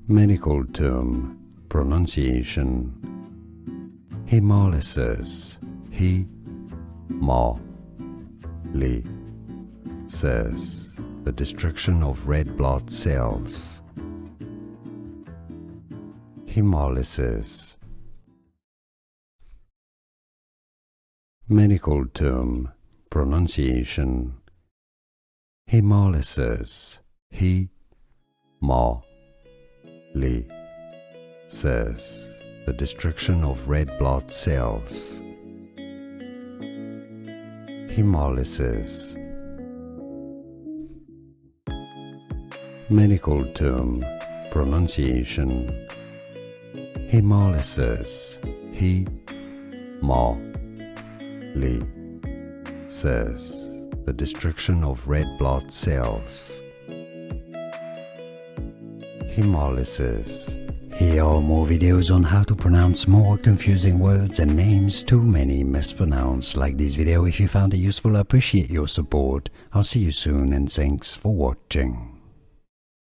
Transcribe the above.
Medical term, pronunciation. Hemolysis. He-mo-ly-sis. The destruction of red blood cells. Hemolysis. Medical term, pronunciation. Hemolysis. He-mo-ly-sis. The destruction of red blood cells. Hemolysis. Medical term, pronunciation. Hemolysis. He-mo-ly-sis. The destruction of red blood cells. Hemolysis. Here are more videos on how to pronounce more confusing words and names too many mispronounced. Like this video if you found it useful. I appreciate your support. I'll see you soon and thanks for watching.